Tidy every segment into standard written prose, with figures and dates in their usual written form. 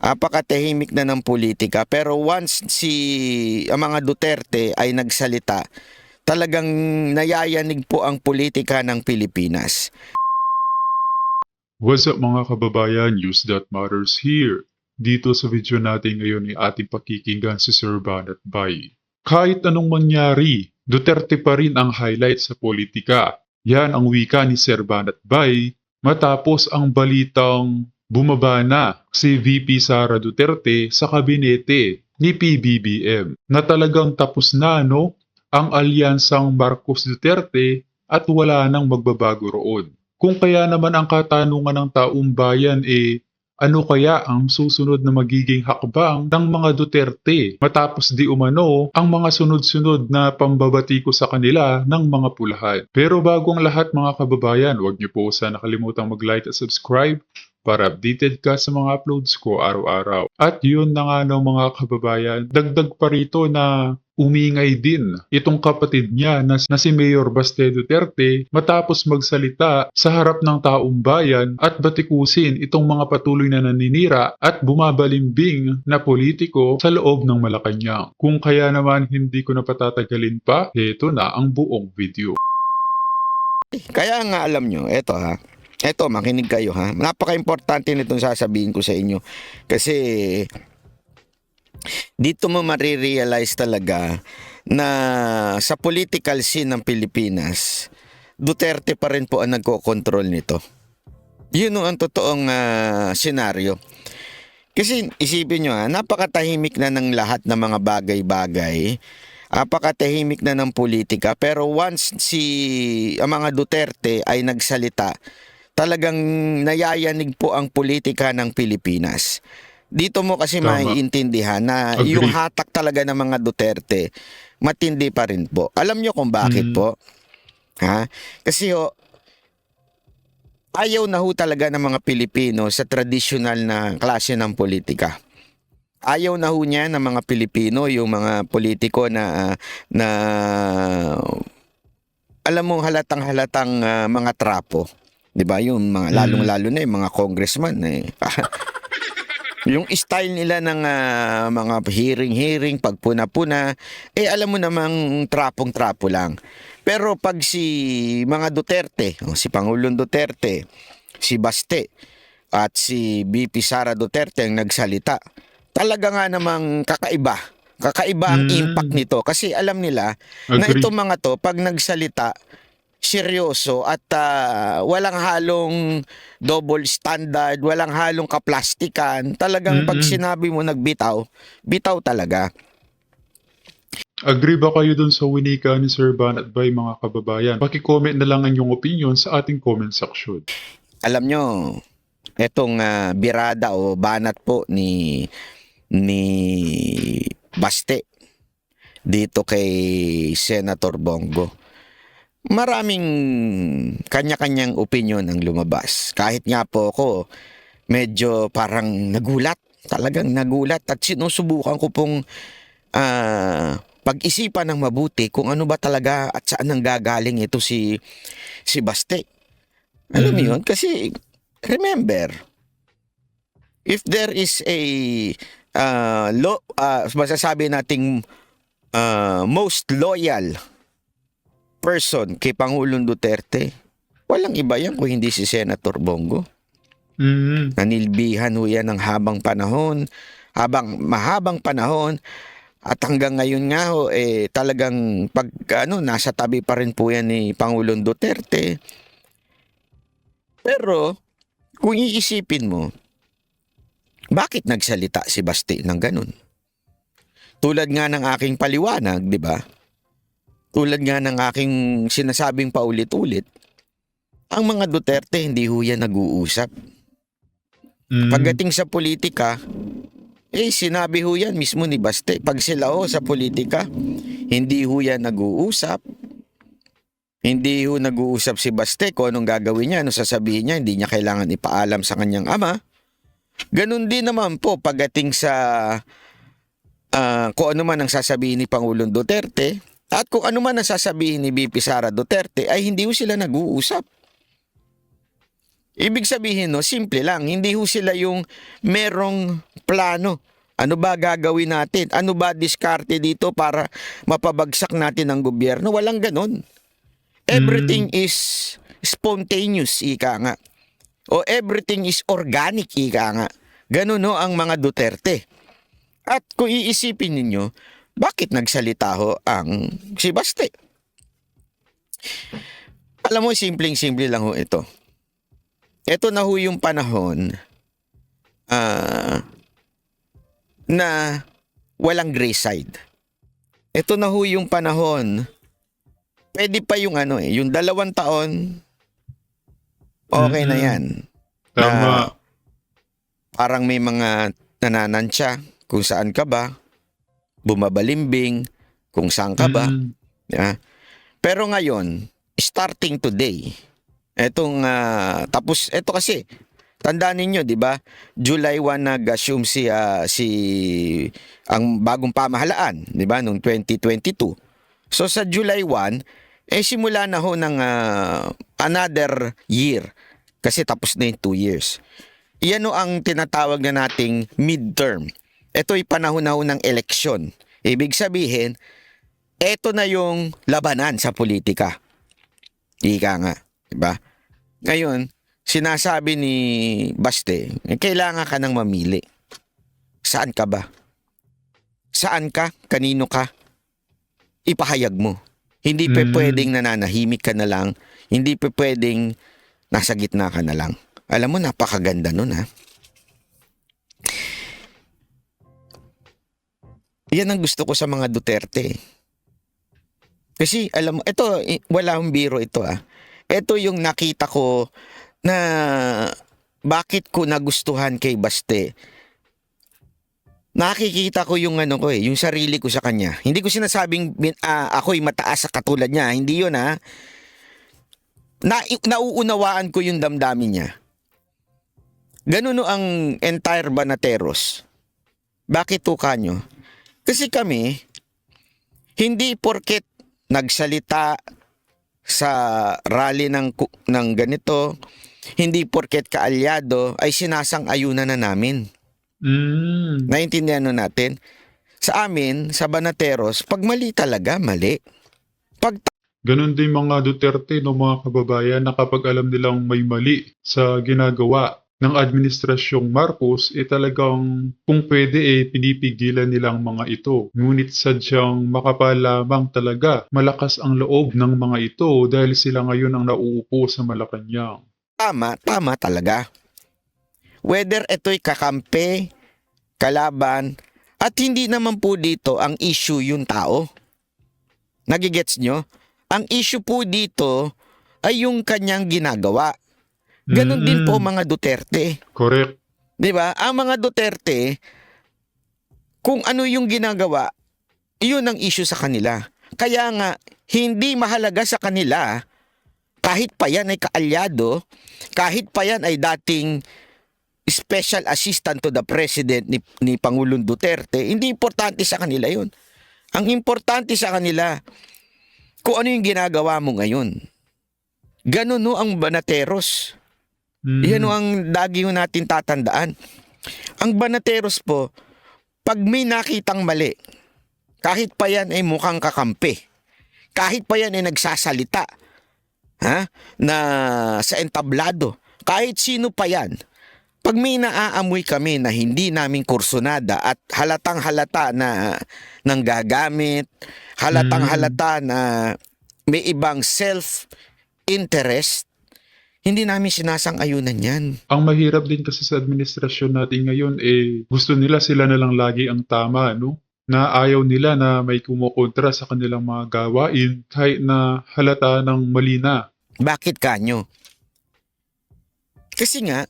Apakatahimik na ng politika, pero once ang mga Duterte ay nagsalita, talagang nayayanig po ang politika ng Pilipinas. What's up mga kababayan, News That Matters here. Dito sa video natin ngayon ay ating pakikinggan si Sir Banat Bay. Kahit anong mangyari, Duterte pa rin ang highlight sa politika. Yan ang wika ni Sir Banat Bay matapos ang balitang bumaba na si VP Sara Duterte sa kabinete ni PBBM na talagang tapos na ang alyansang Marcos Duterte at wala nang magbabago roon. Kung kaya naman ang katanungan ng taong bayan ano kaya ang susunod na magiging hakbang ng mga Duterte matapos di umano ang mga sunod-sunod na pambabati ko sa kanila ng mga pulahan. Pero bago ang lahat mga kababayan, huwag niyo po sana kalimutang mag-like at subscribe para updated ka sa mga uploads ko araw-araw. At yun na nga mga kababayan, dagdag pa rito na umingay din itong kapatid niya na si Mayor Baste Duterte matapos magsalita sa harap ng taong bayan at batikusin itong mga patuloy na naninira at bumabalimbing na politiko sa loob ng Malacanang. Kung kaya naman hindi ko na patatagalin pa, heto na ang buong video. Kaya nga alam nyo, eto makinig kayo ha. Napaka-importante nitong sasabihin ko sa inyo. Kasi dito mo marirealize talaga na sa political scene ng Pilipinas, Duterte pa rin po ang nagko-control nito. Yun ang totoong senaryo. Kasi isipin nyo napakatahimik na ng lahat ng mga bagay-bagay. Apakatahimik na ng politika, pero once ang mga Duterte ay nagsalita, talagang nayayanig po ang politika ng Pilipinas. Dito mo kasi maiintindihan na yung hatak talaga ng mga Duterte, matindi pa rin po. Alam nyo kung bakit po? Kasi ayaw na talaga ng mga Pilipino sa tradisyonal na klase ng politika. Ayaw na niya ng mga Pilipino, yung mga politiko na alam mo halatang mga trapo. 'Di ba? Yung mga lalong-lalo na yung mga congressman yung style nila ng mga hearing, pagpuna-puna, alam mo namang trapong-trapo lang. Pero pag mga Duterte, si Pangulong Duterte, si Baste, at si VP Sara Duterte ang nagsalita, talaga nga namang kakaiba. Kakaiba ang impact nito. Kasi alam nila na itong mga to, pag nagsalita, seryoso at walang halong double standard, walang halong kaplastikan. Talagang pag sinabi mo nagbitaw, bitaw talaga. Agree ba kayo dun sa winika ni Sir Banat Bay mga kababayan? Paki-comment na lang ang inyong opinion sa ating comment section. Alam nyo, etong birada o banat po ni Baste dito kay Senator Bongo, maraming kanya-kanyang opinion ang lumabas. Kahit nga po ako, medyo parang nagulat. Talagang nagulat at sinusubukan ko pong pag-isipan ng mabuti kung ano ba talaga at saan nang gagaling ito si Baste. Alam mo yun? Kasi remember, if there is a masasabi nating most loyal person kay Pangulong Duterte, walang iba yan kung hindi si Senator Bongo. Nanilbihan ho yan ng mahabang panahon at hanggang ngayon nga talagang nasa tabi pa rin po yan ni Pangulong Duterte. Pero kung iisipin mo, bakit nagsalita si Baste ng ganun? Tulad nga ng aking paliwanag, di ba? Tulad nga ng aking sinasabing paulit-ulit, ang mga Duterte hindi ho yan nag-uusap. Pagdating sa politika, sinabi ho yan mismo ni Baste. Pag sila sa politika, hindi ho yan nag-uusap. Hindi ho nag-uusap si Baste kung anong gagawin niya, anong sasabihin niya, hindi niya kailangan ipaalam sa kanyang ama. Ganun din naman po pagdating sa kung ano man ang sasabihin ni Pangulong Duterte at kung ano man ang sasabihin ni VP Sara Duterte ay hindi ho sila nag-uusap. Ibig sabihin, no, simple lang. Hindi ho sila yung merong plano. Ano ba gagawin natin? Ano ba diskarte dito para mapabagsak natin ang gobyerno? Walang ganon. Everything is spontaneous, ika nga. O everything is organic, ika nga. Ganon no ang mga Duterte. At kung iisipin ninyo, bakit nagsalita ho ang si Baste? Alam mo, simpleng-simple lang ho ito. Ito na ho yung panahon na walang gray side. Ito na ho yung panahon, pwede pa yung yung 2 taon, okay na yan. Tama. Parang may mga nananansya kung saan ka ba, bumabalimbing kung saan ka ba. Yeah. Pero ngayon, starting today, tapos ito kasi, tandaan ninyo, di ba? July 1 nag-assume ang bagong pamahalaan, di ba? Noong 2022. So sa July 1, simula na ho ng another year. Kasi tapos na yung 2 years. Iyan ho ang tinatawag na nating midterm. Ito'y panahon na ho ng eleksyon. Ibig sabihin, eto na yung labanan sa politika. Ika nga, di ba? Ngayon, sinasabi ni Baste, kailangan ka nang mamili. Saan ka ba? Saan ka? Kanino ka? Ipahayag mo. Hindi pa pwedeng nananahimik ka na lang. Hindi pa pwedeng nasa gitna ka na lang. Alam mo, napakaganda nun, ha? Yan ang gusto ko sa mga Duterte. Kasi, alam mo, ito, wala akong biro ito, ha? Ito yung nakita ko na bakit ko nagustuhan kay Baste. Nakikita ko yung yung sarili ko sa kanya. Hindi ko sinasabing ako'y mataas sa katulad niya. Hindi yun, ha. Nauunawaan ko yung damdamin niya. Ganun no ang entire Banateros. Bakit to kanyo? Kasi kami, hindi porket nagsalita sa rally ng ganito, hindi porket kaalyado ay sinasang-ayunan na namin. Naintindihan natin? Sa amin, sa Banateros, pag mali talaga, mali. Pag Ganon din mga Duterte, no, mga kababayan, na kapag alam nilang may mali sa ginagawa ng administrasyong Marcos, talagang kung pwede pinipigilan nilang mga ito. Ngunit sadyang makapal lamang talaga, malakas ang loob ng mga ito dahil sila ngayon ang nauupo sa Malacanang. tama talaga. Whether ito'y kakampi, kalaban, at hindi naman po dito ang issue yung tao. Nagigets nyo? Ang issue po dito ay yung kanyang ginagawa. Ganon din po mga Duterte. Correct. Di ba? Ang mga Duterte, kung ano yung ginagawa, yun ang issue sa kanila. Kaya nga, hindi mahalaga sa kanila, kahit pa yan ay kaalyado, kahit pa yan ay dating special assistant to the president ni Pangulong Duterte, hindi importante sa kanila yun. Ang importante sa kanila, kung ano yung ginagawa mo ngayon. Ganon no ang Banateros. Yan no ang lagi natin tatandaan. Ang Banateros po, pag may nakitang mali, kahit pa yan ay mukhang kakampi, kahit pa yan ay nagsasalita, na sa entablado, kahit sino pa yan, pag may naaamoy kami na hindi namin kursunada at halatang halata na nang gagamit, halatang halata na may ibang self-interest, hindi namin sinasang-ayunan yan. Ang mahirap din kasi sa administrasyon natin ngayon, gusto nila sila na lang lagi ang tama, no? Na ayaw nila na may kumukontra sa kanilang mga gawain kahit na halata ng mali na. Bakit kanyo? Kasi nga,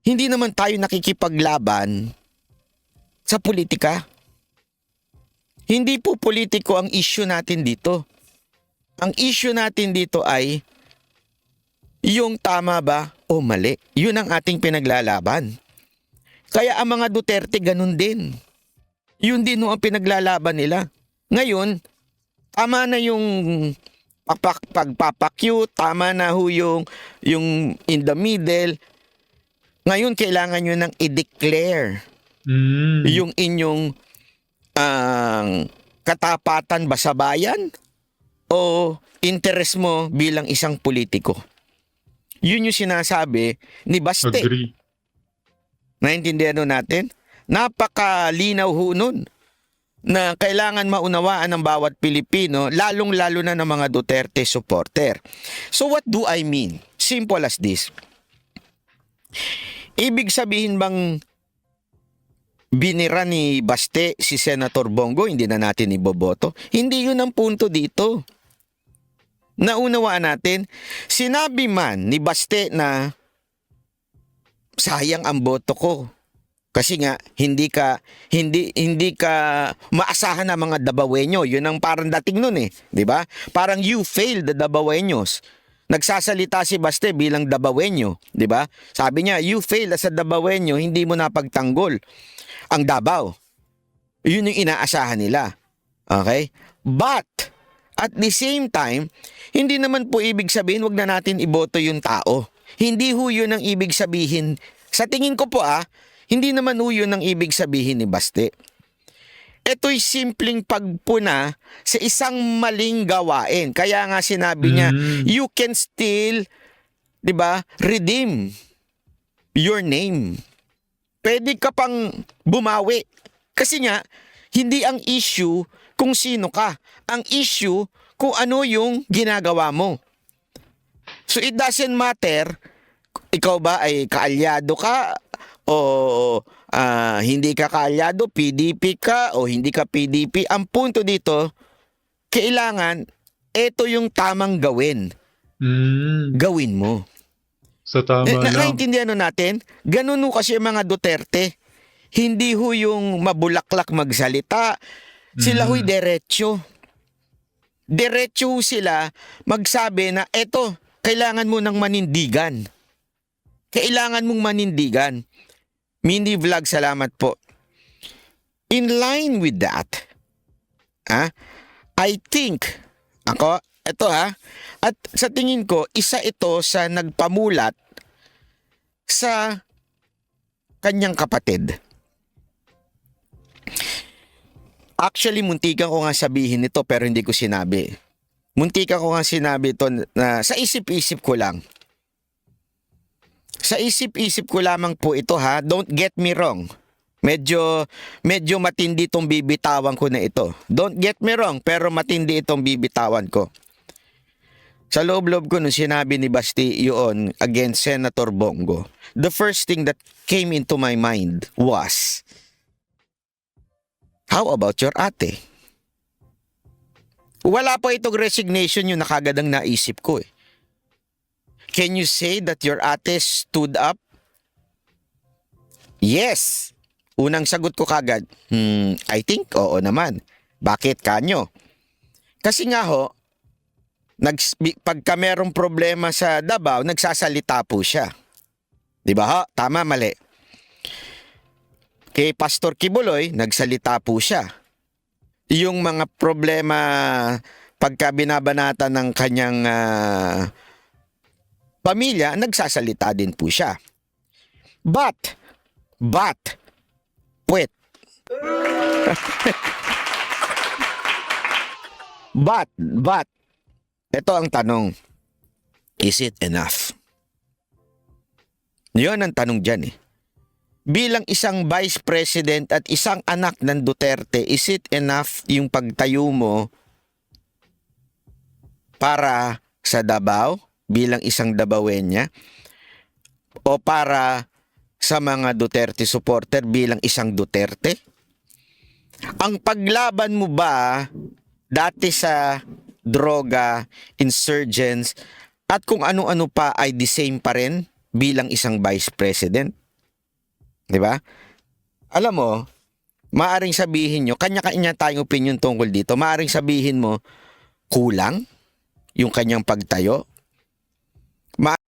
hindi naman tayo nakikipaglaban sa politika. Hindi po politiko ang issue natin dito. Ang issue natin dito ay yung tama ba o mali. Yun ang ating pinaglalaban. Kaya ang mga Duterte ganun din. Yun din ang pinaglalaban nila. Ngayon, tama na yung pagpapakyu, tama na ho yung in the middle. Ngayon, kailangan nyo nang i-declare yung inyong katapatan ba sa bayan o interest mo bilang isang politiko. Yun yung sinasabi ni Baste. Agree. Naintindihan nun natin? Napakalinaw ho nun na kailangan maunawaan ng bawat Pilipino, lalong-lalo na ng mga Duterte supporter. So what do I mean? Simple as this. Ibig sabihin bang binira ni Baste si Senator Bongo, hindi na natin iboboto? Hindi yun ang punto dito. Naunawaan natin, sinabi man ni Baste na sayang ang boto ko. Kasi nga hindi ka maasahan ng mga Dabawenyo. Yun ang parang dating nun 'di ba? Parang you failed the Dabawenyos. Nagsasalita si Baste bilang Dabawenyo, 'di ba? Sabi niya, you failed as a Dabawenyo, hindi mo napagtanggol ang Davao. Yun yung inaasahan nila. Okay? But at the same time, hindi naman po ibig sabihin wag na natin iboto yung tao. Hindi ho yun ang ibig sabihin. Sa tingin ko po hindi naman ho yun ang ibig sabihin ni Baste. Ito'y simpleng pagpuna sa isang maling gawain. Kaya nga sinabi niya, you can still, 'di ba, redeem your name. Pwede ka pang bumawi. Kasi nga, hindi ang issue kung sino ka. Ang issue kung ano yung ginagawa mo. So it doesn't matter, ikaw ba ay kaalyado ka o hindi ka kaalyado, PDP ka o hindi ka PDP. Ang punto dito, kailangan ito yung tamang gawin. Gawin mo. Sa tama lang. Nakaintindihan natin? Ganun ho kasi yung mga Duterte. Hindi ho yung mabulaklak magsalita. Sila ho'y diretso. Diretso ho sila magsabi na eto, kailangan mo ng manindigan. Kailangan mong manindigan. Mini Vlog, salamat po. In line with that, I think, at sa tingin ko, isa ito sa nagpamulat sa kanyang kapatid. Actually, muntikan ko nga sabihin ito pero hindi ko sinabi. Muntikan ko nga sinabi ito na sa isip-isip ko lang. Sa isip-isip ko lamang po ito don't get me wrong. Medyo matindi itong bibitawan ko na ito. Don't get me wrong, pero matindi itong bibitawan ko. Sa loob-loob ko nung sinabi ni Basti yun against Senator Bongo, the first thing that came into my mind was, how about your ate? Wala pa itong resignation yung nakagad ang naisip ko Can you say that your ate stood up? Yes. Unang sagot ko kagad, I think oo naman. Bakit kanyo? Kasi nga pagka merong problema sa Davao, nagsasalita po siya. Di ba Tama, mali. Kay Pastor Kibuloy, nagsalita po siya. Yung mga problema pagka binabanata ng kanyang pamilya, nagsasalita din po siya. But, wait. But, ito ang tanong. Is it enough? Yun ang tanong dyan Bilang isang vice president at isang anak ng Duterte, is it enough yung pagtayo mo para sa Davao? Bilang isang Dabawenya o para sa mga Duterte supporter bilang isang Duterte? Ang paglaban mo ba dati sa droga, insurgents at kung ano-ano pa ay the same pa rin bilang isang vice president? 'Di ba? Alam mo, maaring sabihin nyo, kanya-kanya tayong opinion tungkol dito. Maaring sabihin mo, kulang yung kanyang pagtayo.